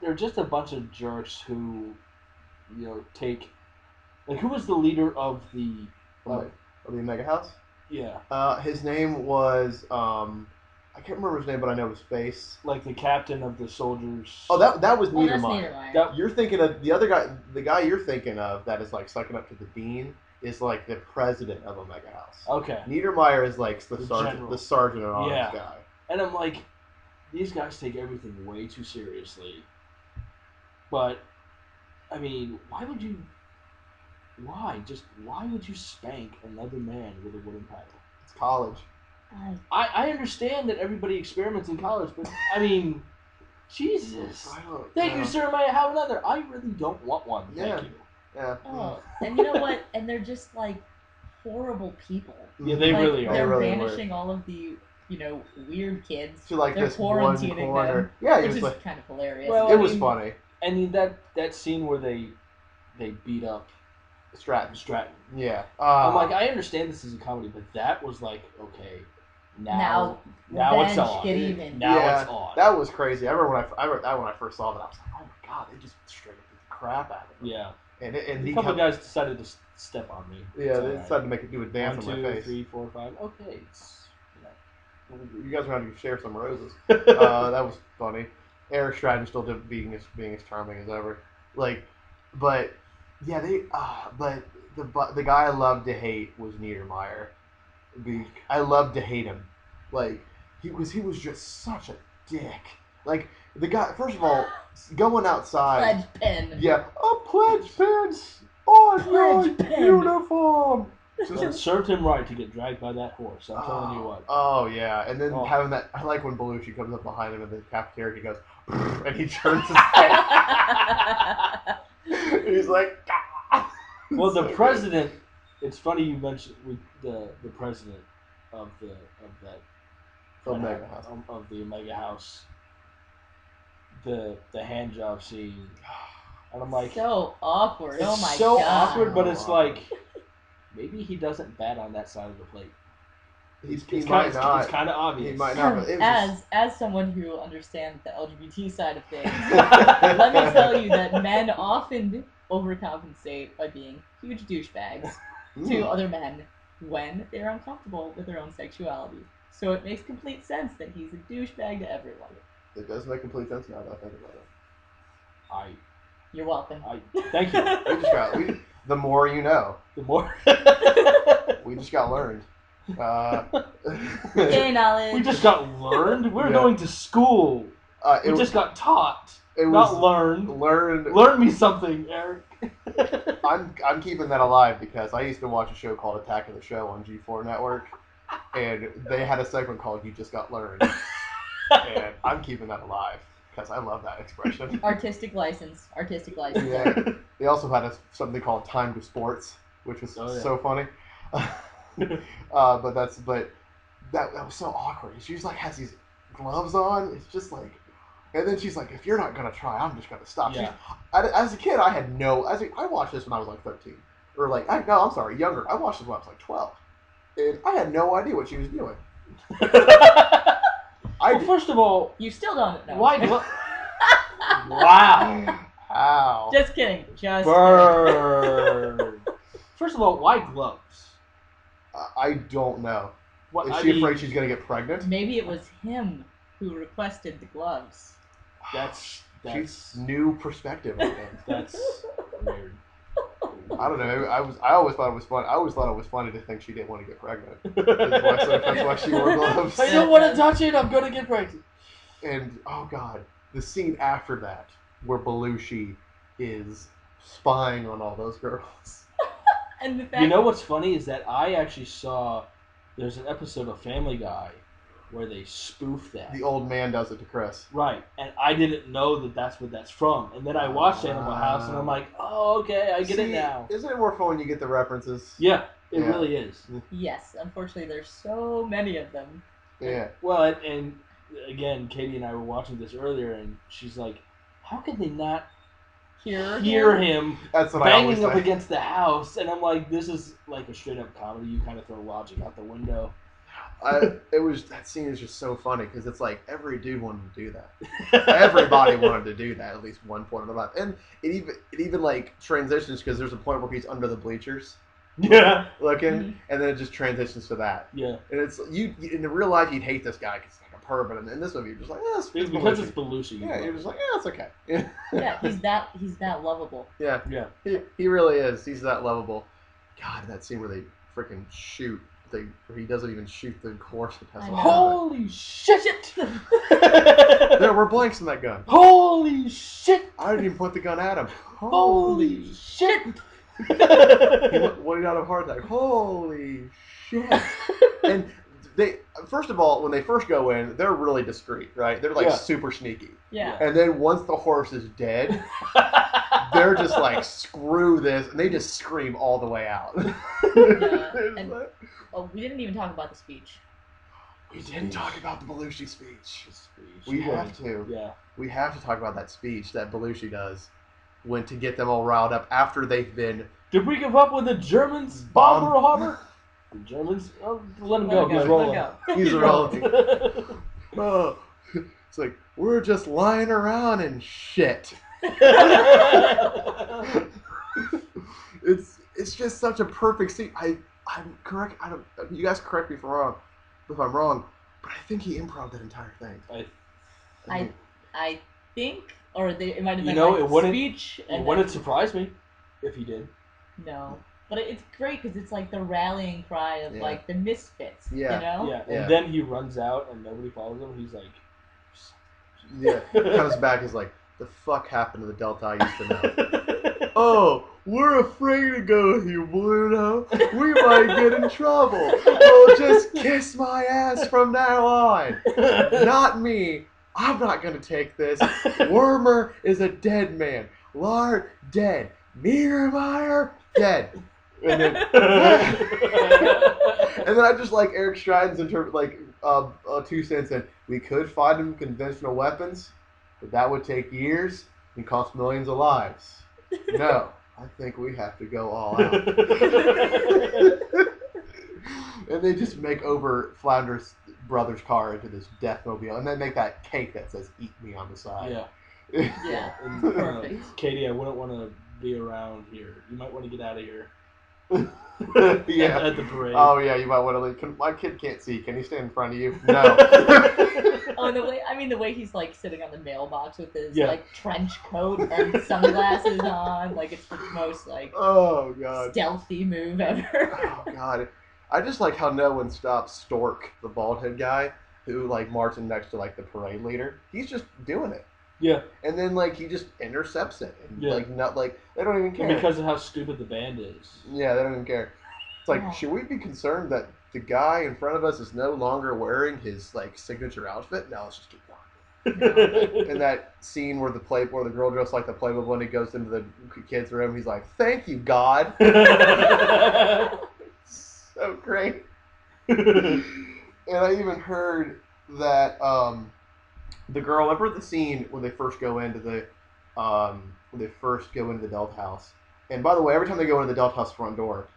They're just a bunch of jerks who, take. Like, who was the leader of the Omega House? Yeah. His name was I can't remember his name, but I know his face. Like the captain of the soldiers. Oh, that was That's Niedermeyer. Niedermeyer. You're thinking of the other guy. The guy you're thinking of that is like sucking up to the dean is like the president of Omega House. Okay. Niedermeyer is like the sergeant, general. the sergeant at arms guy. And I'm like, these guys take everything way too seriously. But, I mean, why would you? Why would you spank another man with a wooden paddle? It's college. I understand that everybody experiments in college, but I mean, Jesus. Thank you, sir. May I have another? I really don't want one. Thank you. Yeah. Oh, and you know what? And they're just like horrible people. Yeah, they like, really are. They're really banishing all of the weird kids. To like they're this one quarantining corner. them. Yeah, which is kind of hilarious. Well, it was funny. I mean that scene where they beat up Stratton. Yeah. I'm like, I understand this is a comedy, but that was like, okay, now it's on. Get even. Now it's on. That was crazy. I remember when I first saw that, I was like, oh my god, they just straight up beat the crap out of him. Yeah. And a couple of guys decided to step on me. Yeah, they decided to do a dance 1, on 2, my face. 3, 4, 5. Okay, You guys were going to share some roses. That was funny. Eric Stratton still being as charming as ever. But yeah, but the guy I loved to hate was Niedermeyer. I loved to hate him. Like he was just such a dick. Like the guy, first of all, going outside. Pledge pin. Yeah, a pledge pins on your pin. uniform. It served him right to get dragged by that horse. I'm telling you what. Oh yeah, and then having that, I like when Belushi comes up behind him in the cafeteria. He goes, and he turns his head. He's like, ah. Well, the president. It's funny you mentioned the president of that Omega House. Of the Omega House. The hand job scene, and I'm like, so awkward. It's oh my so god. awkward, but it's like maybe he doesn't bat on that side of the plate. It's kind of obvious. He might not. But as someone who understands the LGBT side of things, let me tell you that men often overcompensate by being huge douchebags to other men when they're uncomfortable with their own sexuality. So it makes complete sense that he's a douchebag to everyone. It does make complete sense now that I think about it. You're welcome. Thank you. The more you know. The more. We just got learned. Gay knowledge. We just got learned. We're going to school. We just got taught. Not learned. Learned. Learn me something, Eric. I'm keeping that alive because I used to watch a show called Attack of the Show on G4 Network, and they had a segment called "You Just Got Learned," and I'm keeping that alive because I love that expression. Artistic license. Yeah. They also had something called "Time to Sports," which was so funny. But that was so awkward. She just like has these gloves on. It's just like, and then she's like, "If you're not gonna try, I'm just gonna stop." Yeah. As a kid, I had I watched this when I was like 13, or younger. I watched this when I was like 12, and I had no idea what she was doing. Well, first of all, you still don't know. Why? Wow. Ow. Just kidding. Burn. First of all, why gloves? I don't know. What, Is she afraid she's gonna get pregnant? Maybe it was him who requested the gloves. That's She's new perspective on things. That's weird. I don't know. I always thought it was fun. I always thought it was funny to think she didn't want to get pregnant. That's why she wore gloves. I don't want to touch it. I'm gonna get pregnant. And oh god, the scene after that where Belushi is spying on all those girls. And the fact You know what's funny is that I actually saw there's an episode of Family Guy where they spoof that. The old man does it to Chris. Right, and I didn't know that that's what that's from. And then I watched Animal House, and I'm like, oh, okay, I get it now. Isn't it more fun when you get the references? Yeah, it really is. Yes, unfortunately, there's so many of them. Yeah. Well, and again, Katie and I were watching this earlier, and she's like, how can they not hear him That's what I always banging up say. against the house? And I'm like, this is like a straight-up comedy. You kind of throw logic out the window. That scene is just so funny because it's like every dude wanted to do that. Everybody wanted to do that at least one point in their life, and it even like transitions because there's a point where he's under the bleachers, looking, and then it just transitions to that. Yeah, and it's you in the real life you'd hate this guy because he's like a perv, but in this movie you're just like, it's because it's Belushi. Yeah, you're just like, it's okay. Yeah, he's that lovable. Yeah, he really is. He's that lovable. God, that scene where they freaking shoot. Where he doesn't even shoot the horse. Holy shit! There were blanks in that gun. Holy shit! I didn't even put the gun at him. Holy shit! He wanted out of a heart attack. Holy shit! And they, first of all, when they first go in, they're really discreet, right? They're like super sneaky. Yeah. And then once the horse is dead, they're just like, screw this, and they just scream all the way out. And, we didn't even talk about the speech. We didn't talk about the Belushi speech. We have to. Yeah. We have to talk about that speech that Belushi does when to get them all riled up after they've been... Did we give up when the Germans bomb Pearl Harbor? The Germans? Oh, let him go. He's rolling. He's rolling. Oh, it's like, we're just lying around and shit. It's just such a perfect scene. I'm correct. You guys correct me if I'm wrong, but I think he improv that entire thing. I think, or it might have been it speech. It wouldn't surprise me if he did. No, but it's great because it's like the rallying cry of like the misfits. Yeah. You know? Yeah. And then he runs out and nobody follows him. He's like, comes back. He's like, the fuck happened to the Delta I used to know? Oh, we're afraid to go with you, Bluto. We might get in trouble. Well, just kiss my ass from now on. Not me. I'm not going to take this. Wormer is a dead man. Lard, dead. Miermeyer, dead. And then, and then I just like Eric Striden's 2 cents in. We could find him conventional weapons, but that would take years and cost millions of lives. No, I think we have to go all out. And they just make over Flounder's brother's car into this Deathmobile, and then make that cake that says "Eat me" on the side. Yeah. Yeah. And, Perfect. Katie, I wouldn't want to be around here. You might want to get out of here. Yeah. At the parade. Oh yeah, you might want to leave. My kid can't see. Can he stand in front of you? No. Oh, the way he's like sitting on the mailbox with his like trench coat and sunglasses on, like it's the most like stealthy move ever. Oh god, I just like how no one stops Stork, the bald head guy, who like marching next to like the parade leader. He's just doing it. Yeah. And then like he just intercepts it, and like not like they don't even care. And because of how stupid the band is. Yeah, they don't even care. It's like, should we be concerned that the guy in front of us is no longer wearing his like signature outfit? No, let's just keep going. And that scene where the girl dressed like the Playboy Bunny goes into the kid's room, he's like, "Thank you, God." So great. And I even heard that the girl. Remember the scene when they first go into the Delta House? And by the way, every time they go into the Delta House front door,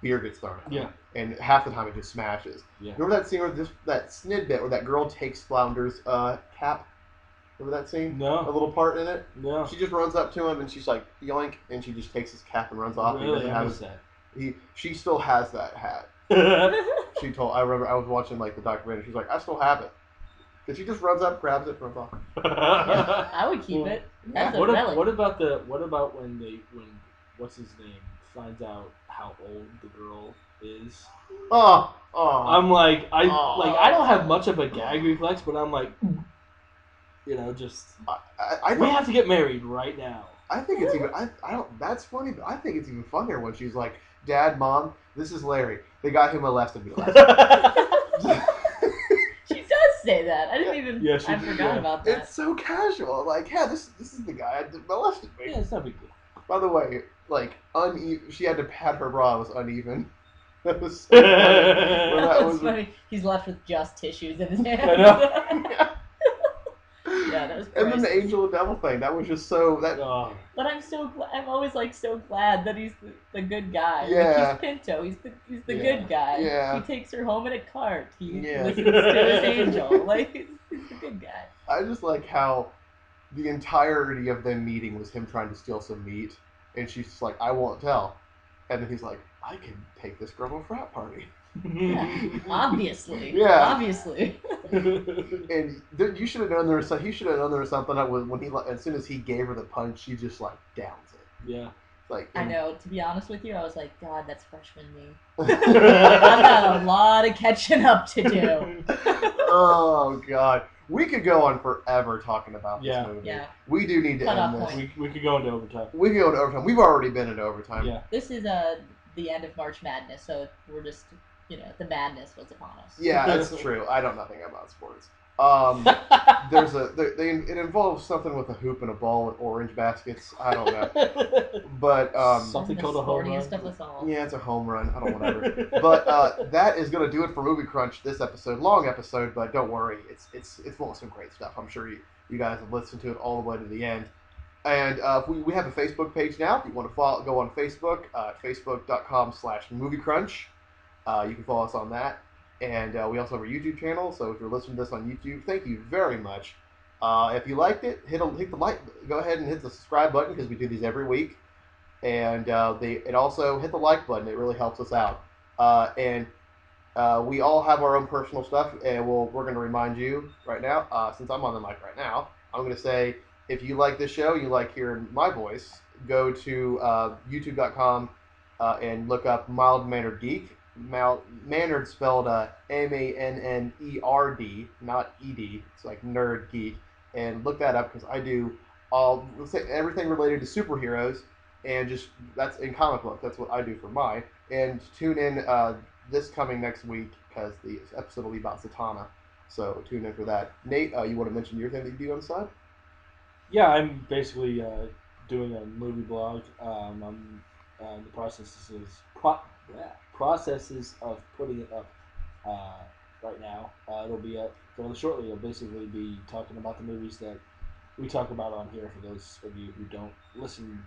beer gets thrown out. Yeah. And half the time it just smashes. Yeah. Remember that scene where that snid bit where that girl takes Flounder's cap? Remember that scene? No. A little part in it? No. She just runs up to him and she's like, yoink, and she just takes his cap and runs off. Really? He I doesn't that. She still has that hat. I remember I was watching like the documentary. She's like, I still have it. Because she just runs up, grabs it, runs off. I would keep it. That's a relic. What about when what's his name finds out how old the girl is? I'm like I don't have much of a gag reflex, but I'm like, Just I we don't. have to get married right now. I think it's even. I don't. That's funny, but I think it's even funnier when she's like, "Dad, Mom, this is Larry. They got him molested me last night." She does say that. I didn't even. Yeah, I forgot about that. It's so casual. Like, yeah, this is the guy that molested me. Yeah, it's not a big deal. By the way, like uneven. She had to pat her bra. It was uneven. That was so funny. When that was funny. He's left with just tissues in his hand. I know. Yeah, that was. And then the priceless. angel and devil thing. That was just so that. Oh. But I'm always like so glad that he's the good guy. Yeah. Like, he's Pinto. He's the Yeah. good guy. Yeah. He takes her home in a cart. He Yeah. listens to his angel. Like he's the good guy. I just like how the entirety of them meeting was him trying to steal some meat, and she's just like, "I won't tell," and then he's like, "I can take this girl to a frat party." Yeah. Obviously. Yeah. Obviously. And you should have known there was. He should have known there was something. When he, as soon as he gave her the punch, she just like downs it. Yeah. Like I know. To be honest with you, I was like, God, that's freshman me. I've got a lot of catching up to do. Oh God, we could go on forever talking about this movie. Yeah. We do need to Cut end off this. point. We could go into overtime. We can go into overtime. We've already been into overtime. Yeah. This is the end of March Madness, so we're just the madness was upon us. Yeah, that's true. I don't know nothing about sports. It involves something with a hoop and a ball and orange baskets. I don't know, but Something The called a home sportiest run. of us all. yeah, it's a home run. I don't whatever. But that is gonna do it for Movie Crunch this episode. Long episode, but don't worry, it's full of some great stuff. I'm sure you guys have listened to it all the way to the end. And we have a Facebook page now. If you want to go on Facebook, facebook.com/moviecrunch. You can follow us on that. And we also have our YouTube channel. So if you're listening to this on YouTube, thank you very much. If you liked it, hit the like. Go ahead and hit the subscribe button because we do these every week. And it also hit the like button. It really helps us out. And we all have our own personal stuff. And we're going to remind you right now, since I'm on the mic right now, I'm going to say, if you like this show, you like hearing my voice, go to youtube.com and look up Mild Mannered Geek. Mannered spelled M-A-N-N-E-R-D, not E-D. It's like nerd geek. And look that up because I do everything related to superheroes and that's in comic book. That's what I do for mine. And tune in this coming next week because the episode will be about Zatanna. So tune in for that. Nate, you want to mention your thing that you do on the side? Yeah, I'm basically doing a movie blog. I'm in the processes of putting it up right now. It'll be up fairly shortly. It'll basically be talking about the movies that we talk about on here. For those of you who don't listen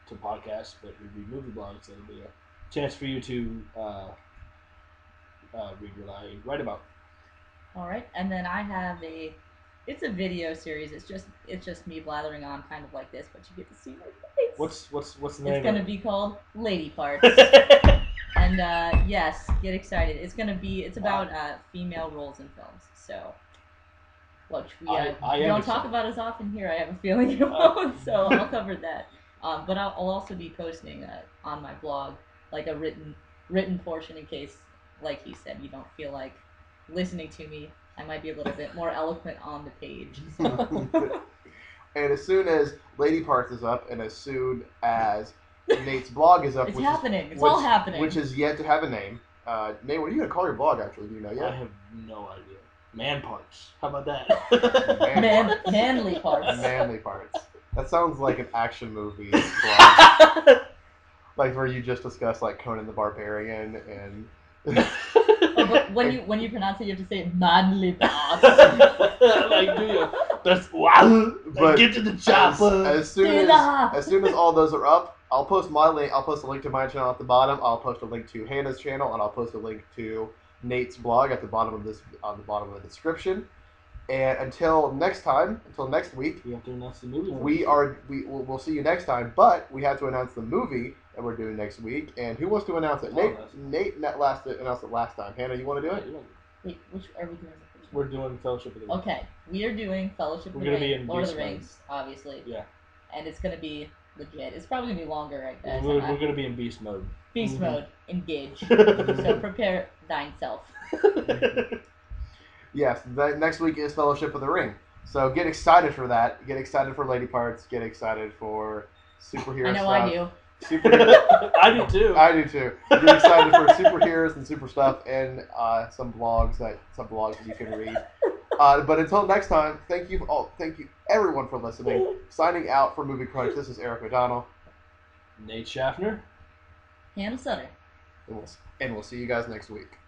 to podcasts but who read movie blogs, it'll be a chance for you to read what I write about. All right, and then I have it's a video series. It's just me blathering on kind of like this, but you get to see my face. What's the name? It's gonna be called Lady Parts. And yes, get excited. It's about female roles in films. So, which we don't talk about as often here. I have a feeling you won't. So I'll cover that. But I'll also be posting on my blog like a written portion in case, like he said, you don't feel like listening to me. I might be a little bit more eloquent on the page. So. And as soon as Lady Parts is up, and as soon as Nate's blog is up, It's happening. It's all happening. Which is yet to have a name. Nate, what are you gonna call your blog? Actually, do you know yet? I have no idea. Man parts. How about that? Manly parts. Manly Parts. That sounds like an action movie blog. Like where you just discuss like Conan the Barbarian and. But when you pronounce it, you have to say it manly parts. Like, do you? That's wow. But get to the chopper. As soon as all those are up, I'll post my link. I'll post a link to my channel at the bottom. I'll post a link to Hannah's channel, and I'll post a link to Nate's blog at the bottom of on the bottom of the description. And until next week, We have to announce the movie. we'll see you next time. But we have to announce the movie that we're doing next week. And who wants to announce it? Nate announced it last time. Hannah, you want to do it? Wait, which are we doing? The first We're doing Fellowship of the Ring. Okay, we are doing Fellowship of We're the gonna be Ring, in Lord of Beast the Mode. Rings, obviously. Yeah. And it's gonna be legit. It's probably gonna be longer, I guess. We're going to be in beast mode. Beast mode, engage. So prepare thine self. Yes, next week is Fellowship of the Ring. So get excited for that. Get excited for Lady Parts. Get excited for superhero I know stuff. I do. I do too. I do too. Get excited for superheroes and super stuff and some blogs that you can read. But until next time, thank you everyone for listening. Signing out for Movie Crunch. This is Eric O'Donnell. Nate Schaffner. Hannah Sutter. And we'll see you guys next week.